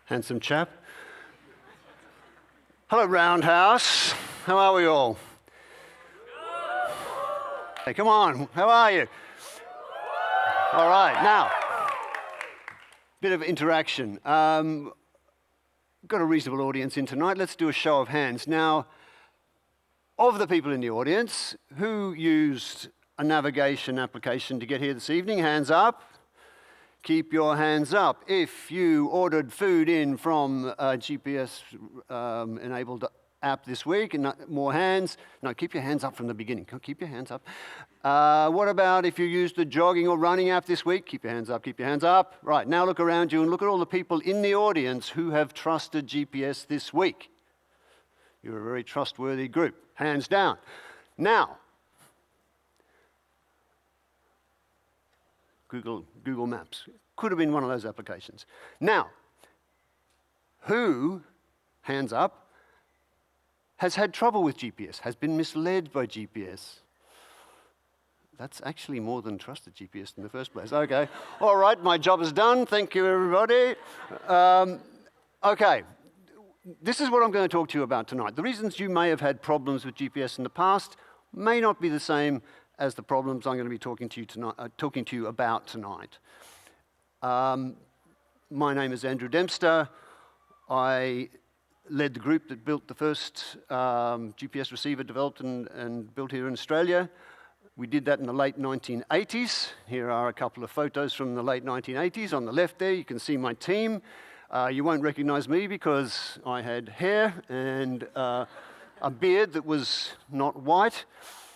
Handsome chap. Hello, Roundhouse. How are we all? Hey, come on. How are you? All right, now, bit of interaction. Got a reasonable audience in tonight. Let's do a show of hands. Now, of the people in the audience, who used a navigation application to get here this evening? Hands up. Keep your hands up. If you ordered food in from a GPS-enabled app this week, and more hands. No, keep your hands up from the beginning. Keep your hands up. What about if you used the jogging or running app this week? Keep your hands up, keep your hands up. Right, now look around you and look at all the people in the audience who have trusted GPS this week. You're a very trustworthy group. Hands down. Now, Google Maps. Could have been one of those applications. Now, who, hands up, has had trouble with GPS, has been misled by GPS? That's actually more than trusted GPS in the first place. Okay, all right, my job is done. Thank you, everybody. Okay, this is what I'm going to talk to you about tonight. The reasons you may have had problems with GPS in the past may not be the same as the problems I'm going to be talking to you about tonight. My name is Andrew Dempster. I led the group that built the first GPS receiver developed and built here in Australia. We did that in the late 1980s. Here are a couple of photos from the late 1980s. On the left there, you can see my team. You won't recognize me because I had hair and a beard that was not white.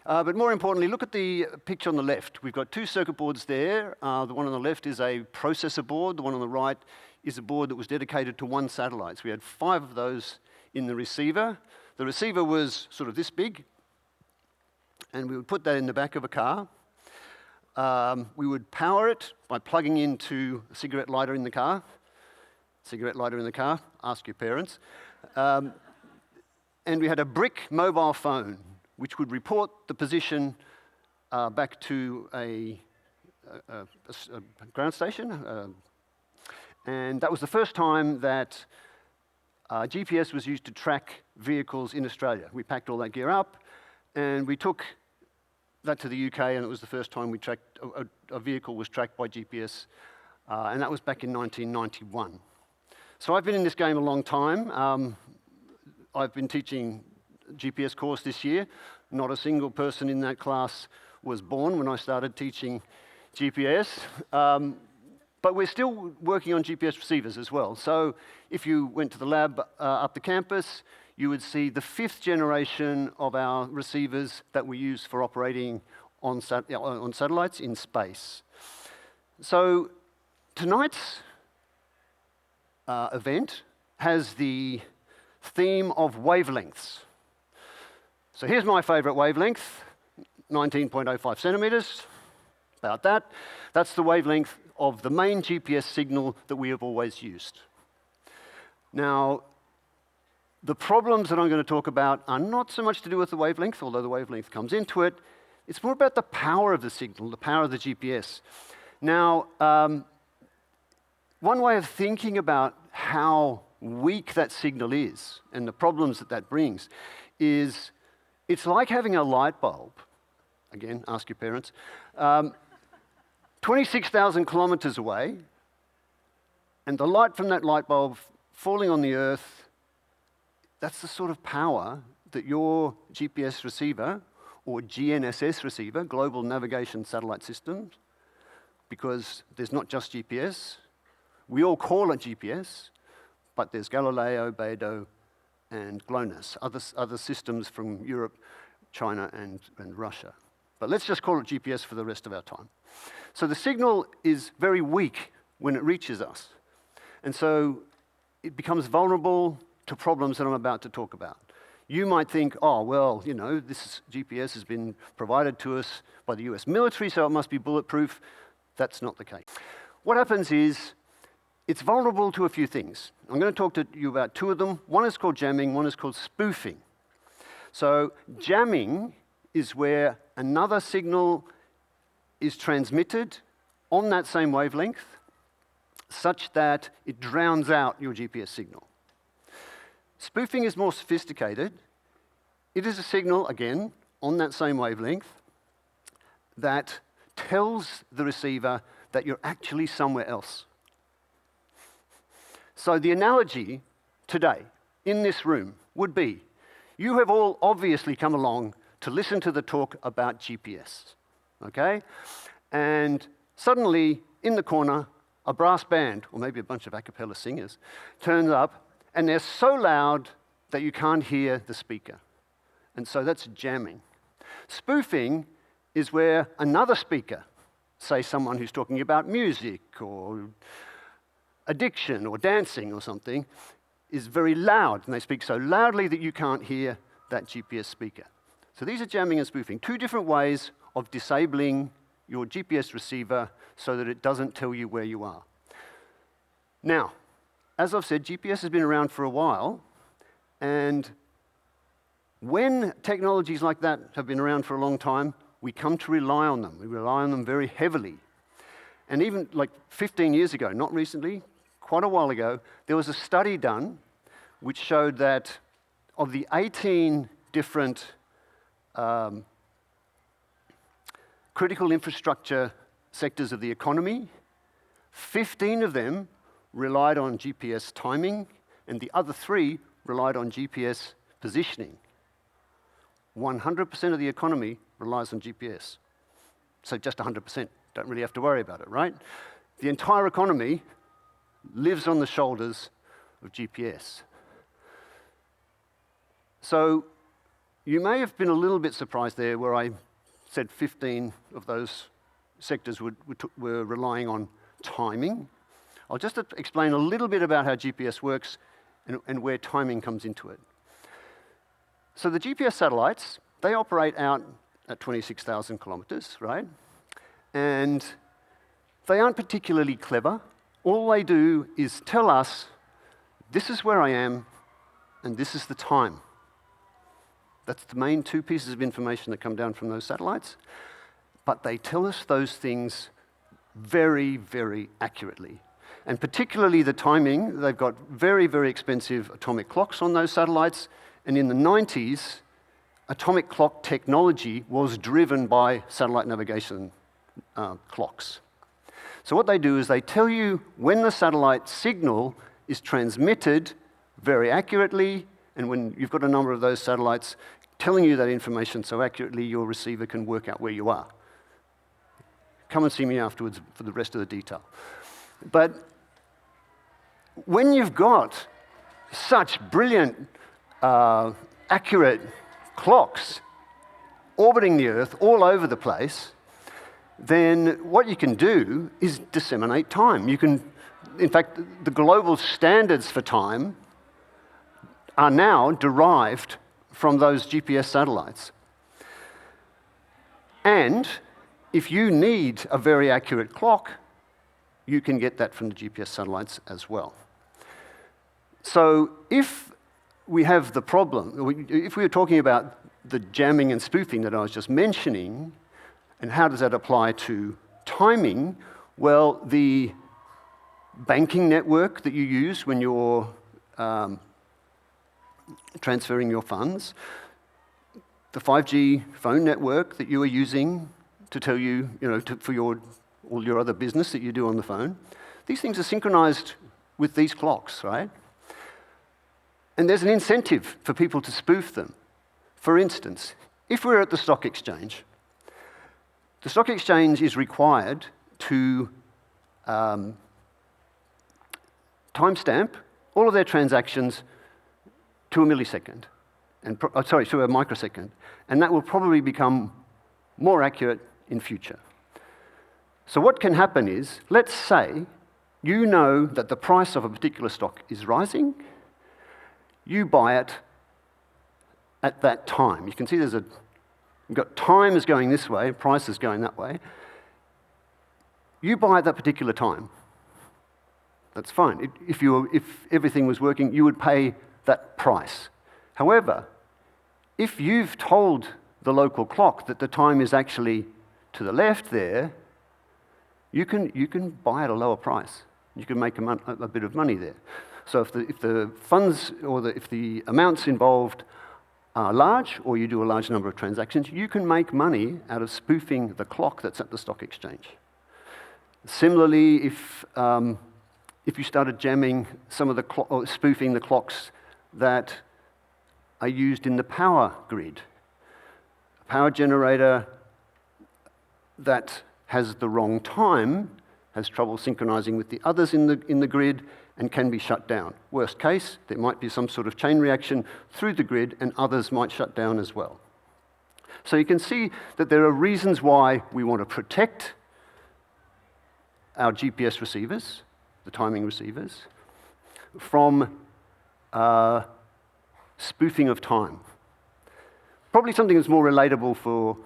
But more importantly, look at the picture on the left. We've got two circuit boards there. The one on the left is a processor board. The one on the right is a board that was dedicated to one satellite. So we had 5 of those in the receiver. The receiver was sort of this big, and we would put that in the back of a car. We would power it by plugging into a cigarette lighter in the car. Cigarette lighter in the car, ask your parents. And we had a brick mobile phone, which would report the position back to a ground station. And that was the first time that GPS was used to track vehicles in Australia. We packed all that gear up, and we took that to the UK, and it was the first time we tracked a vehicle was tracked by GPS, and that was back in 1991. So I've been in this game a long time. I've been teaching GPS course this year. Not a single person in that class was born when I started teaching GPS. But we're still working on GPS receivers as well. So if you went to the lab up the campus, you would see the 5th generation of our receivers that we use for operating on satellites in space. So tonight's event has the theme of wavelengths. So here's my favorite wavelength, 19.05 centimeters, about that. That's the wavelength of the main GPS signal that we have always used. Now, the problems that I'm going to talk about are not so much to do with the wavelength, although the wavelength comes into it. It's more about the power of the signal, the power of the GPS. Now, one way of thinking about how weak that signal is and the problems that that brings is it's like having a light bulb. Again, ask your parents. 26,000 kilometers away, and the light from that light bulb falling on the Earth, that's the sort of power that your GPS receiver, or GNSS receiver, Global Navigation Satellite Systems, because there's not just GPS. We all call it GPS, but there's Galileo, Beidou, and GLONASS, other systems from Europe, China, and Russia. But let's just call it GPS for the rest of our time. So the signal is very weak when it reaches us. And so it becomes vulnerable to problems that I'm about to talk about. You might think, oh, well, you know, this GPS has been provided to us by the US military, so it must be bulletproof. That's not the case. What happens is it's vulnerable to a few things. I'm going to talk to you about 2 of them. One is called jamming, one is called spoofing. So jamming is where another signal is transmitted on that same wavelength, such that it drowns out your GPS signal. Spoofing is more sophisticated. It is a signal, again, on that same wavelength that tells the receiver that you're actually somewhere else. So the analogy today in this room would be, you have all obviously come along to listen to the talk about GPS, okay? And suddenly, in the corner, a brass band, or maybe a bunch of a cappella singers, turns up, and they're so loud that you can't hear the speaker. And so that's jamming. Spoofing is where another speaker, say someone who's talking about music or addiction or dancing or something, is very loud, and they speak so loudly that you can't hear that GPS speaker. So these are jamming and spoofing, two different ways of disabling your GPS receiver so that it doesn't tell you where you are. Now, as I've said, GPS has been around for a while, and when technologies like that have been around for a long time, we come to rely on them. We rely on them very heavily. And even like 15 years ago, not recently, quite a while ago, there was a study done which showed that of the 18 different critical infrastructure sectors of the economy, 15 of them relied on GPS timing, and the other 3 relied on GPS positioning. 100% of the economy relies on GPS. So just 100%, don't really have to worry about it, right? The entire economy lives on the shoulders of GPS. So you may have been a little bit surprised there where I said 15 of those sectors were relying on timing. I'll just explain a little bit about how GPS works and where timing comes into it. So the GPS satellites, they operate out at 26,000 kilometers, right? And they aren't particularly clever. All they do is tell us, this is where I am, and this is the time. That's the main 2 pieces of information that come down from those satellites. But they tell us those things very, very accurately. And particularly the timing, they've got very, very expensive atomic clocks on those satellites. And in the 90s, atomic clock technology was driven by satellite navigation clocks. So what they do is they tell you when the satellite signal is transmitted very accurately, and when you've got a number of those satellites telling you that information so accurately, your receiver can work out where you are. Come and see me afterwards for the rest of the detail. But when you've got such brilliant, accurate clocks orbiting the Earth all over the place, then what you can do is disseminate time. You can, in fact, the global standards for time are now derived from those GPS satellites. And if you need a very accurate clock, you can get that from the GPS satellites as well. So if we have the problem, if we were talking about the jamming and spoofing that I was just mentioning, and how does that apply to timing? Well, the banking network that you use when you're transferring your funds, the 5G phone network that you are using to tell you, for all your other business that you do on the phone, these things are synchronized with these clocks, right? And there's an incentive for people to spoof them. For instance, if we're at the stock exchange is required to timestamp all of their transactions to a millisecond, to a microsecond, and that will probably become more accurate in future. So what can happen is, let's say you know that the price of a particular stock is rising, you buy it at that time. You can see you've got time is going this way, price is going that way. You buy at that particular time. That's fine. If everything was working, you would pay that price. However, if you've told the local clock that the time is actually to the left there, you can buy at a lower price. You can make a bit of money there. So if the funds or if the amounts involved are large, or you do a large number of transactions, you can make money out of spoofing the clock that's at the stock exchange. Similarly, if you started jamming some of the or spoofing the clocks that are used in the power grid, a power generator that has the wrong time has trouble synchronizing with the others in the grid and can be shut down. Worst case, there might be some sort of chain reaction through the grid and others might shut down as well. So you can see that there are reasons why we want to protect our GPS receivers, the timing receivers, from spoofing of time. Probably something that's more relatable for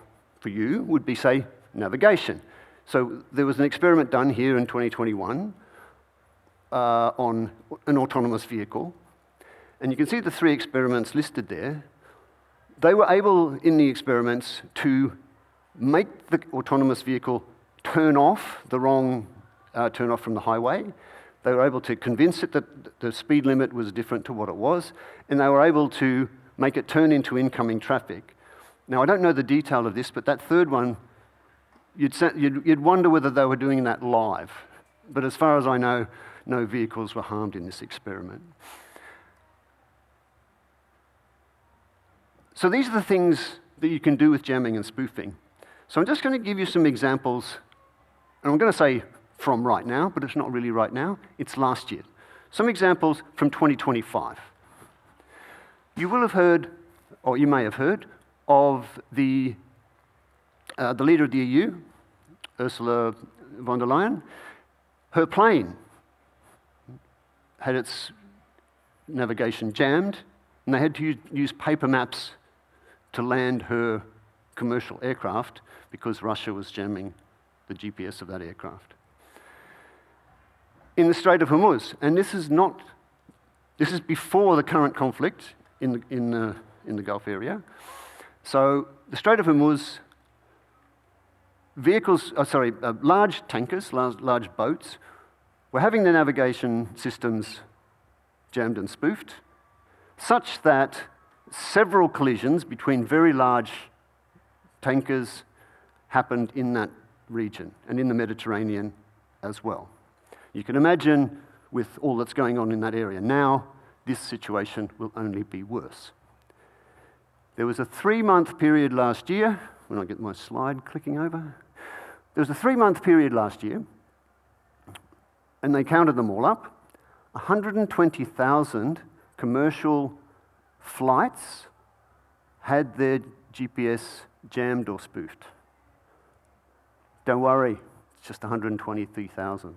you would be, say, navigation. So there was an experiment done here in 2021 on an autonomous vehicle. And you can see the 3 experiments listed there. They were able, in the experiments, to make the autonomous vehicle turn off the wrong, turn off from the highway. They were able to convince it that the speed limit was different to what it was, and they were able to make it turn into incoming traffic. Now, I don't know the detail of this, but that third one, you'd wonder whether they were doing that live. But as far as I know, no vehicles were harmed in this experiment. So these are the things that you can do with jamming and spoofing. So I'm just going to give you some examples, and I'm going to say from right now, but it's not really right now, it's last year. Some examples from 2025. You will have heard, or you may have heard, of the leader of the EU, Ursula von der Leyen. Her plane had its navigation jammed, and they had to use paper maps to land her commercial aircraft because Russia was jamming the GPS of that aircraft. In the Strait of Hormuz, and this is before the current conflict in the Gulf area. So the Strait of Hormuz, large tankers, large boats, were having their navigation systems jammed and spoofed, such that several collisions between very large tankers happened in that region and in the Mediterranean as well. You can imagine with all that's going on in that area now, this situation will only be worse. There was a 3-month period last year, when I get my slide clicking over, there was a 3-month period last year, and they counted them all up, 120,000 commercial flights had their GPS jammed or spoofed. Don't worry, it's just 123,000.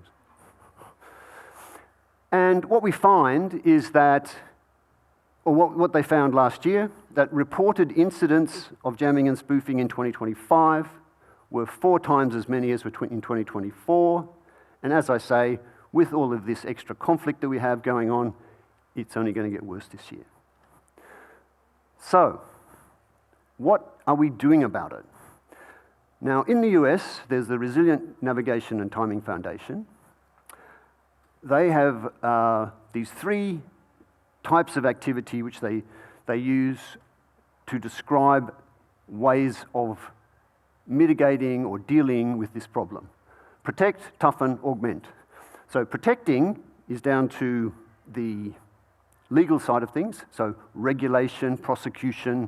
And what we find is that, or what they found last year, that reported incidents of jamming and spoofing in 2025 were 4 times as many as in 2024. And as I say, with all of this extra conflict that we have going on, it's only going to get worse this year. So, what are we doing about it? Now, in the US, there's the Resilient Navigation and Timing Foundation. They have these 3 types of activity which they use to describe ways of mitigating or dealing with this problem. Protect, toughen, augment. So protecting is down to the legal side of things, so regulation, prosecution,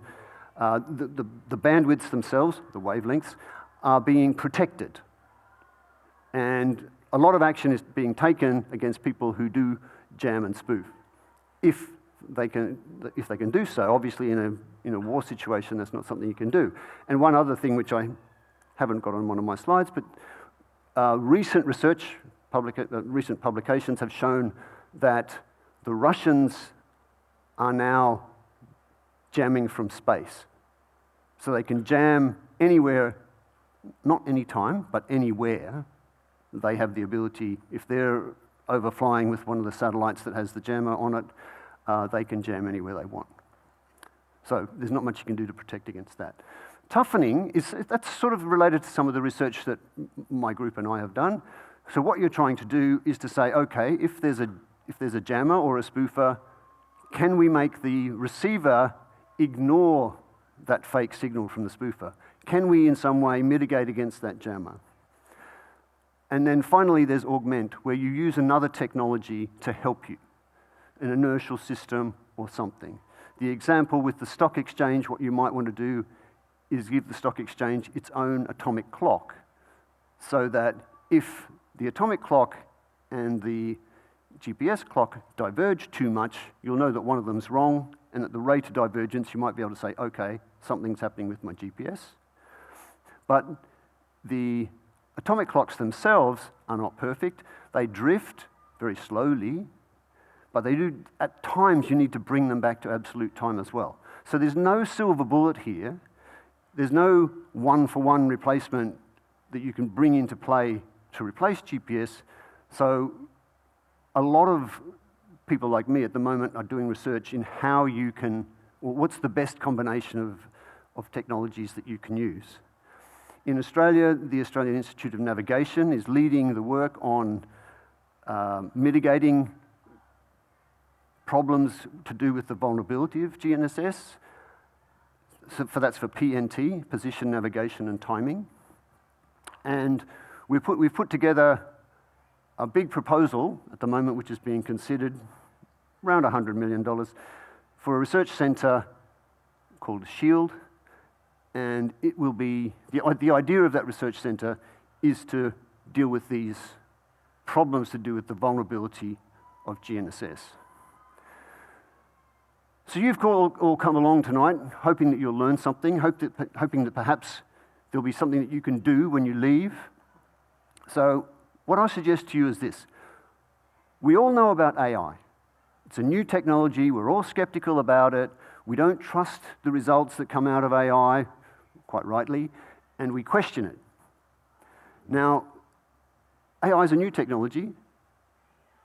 the bandwidths themselves, the wavelengths, are being protected. And a lot of action is being taken against people who do jam and spoof. If they can do so, obviously in a war situation, that's not something you can do. And one other thing which I haven't got on one of my slides, but recent research, recent publications have shown that the Russians are now jamming from space. So they can jam anywhere, not anytime, but anywhere. They have the ability, if they're overflying with one of the satellites that has the jammer on it, they can jam anywhere they want. So there's not much you can do to protect against that. Toughening, that's sort of related to some of the research that my group and I have done. So what you're trying to do is to say, okay, if there's a jammer or a spoofer, can we make the receiver ignore that fake signal from the spoofer? Can we in some way mitigate against that jammer? And then finally there's augment, where you use another technology to help you, an inertial system or something. The example with the stock exchange, what you might want to do is give the stock exchange its own atomic clock, so that if the atomic clock and the GPS clock diverge too much, you'll know that one of them's wrong, and at the rate of divergence, you might be able to say, okay, something's happening with my GPS. But the atomic clocks themselves are not perfect. They drift very slowly, but they do, at times, you need to bring them back to absolute time as well. So there's no silver bullet here. There's no one-for-one replacement that you can bring into play to replace GPS. So a lot of people like me at the moment are doing research in how you can, or what's the best combination of technologies that you can use. In Australia, the Australian Institute of Navigation is leading the work on mitigating problems to do with the vulnerability of GNSS. So that's for PNT, position, navigation, and timing. And we've put together a big proposal at the moment, which is being considered, around $100 million, for a research centre called SHIELD. And it will be, the idea of that research centre is to deal with these problems to do with the vulnerability of GNSS. So you've all come along tonight hoping that you'll learn something, hoping that perhaps there'll be something that you can do when you leave. So what I suggest to you is this. We all know about AI. It's a new technology. We're all skeptical about it. We don't trust the results that come out of AI, quite rightly, and we question it. Now, AI is a new technology,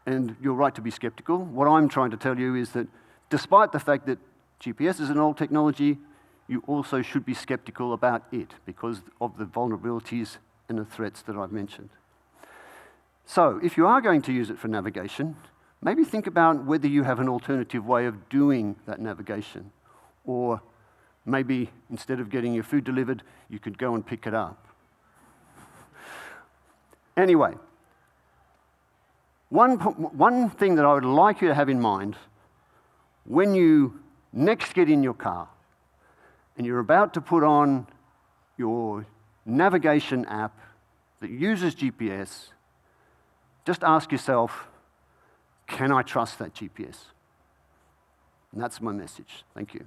and you're right to be skeptical. What I'm trying to tell you is that despite the fact that GPS is an old technology, you also should be skeptical about it because of the vulnerabilities and the threats that I've mentioned. So, if you are going to use it for navigation, maybe think about whether you have an alternative way of doing that navigation. Or maybe instead of getting your food delivered, you could go and pick it up. Anyway, one thing that I would like you to have in mind when you next get in your car and you're about to put on your navigation app that uses GPS, just ask yourself, can I trust that GPS? And that's my message. Thank you.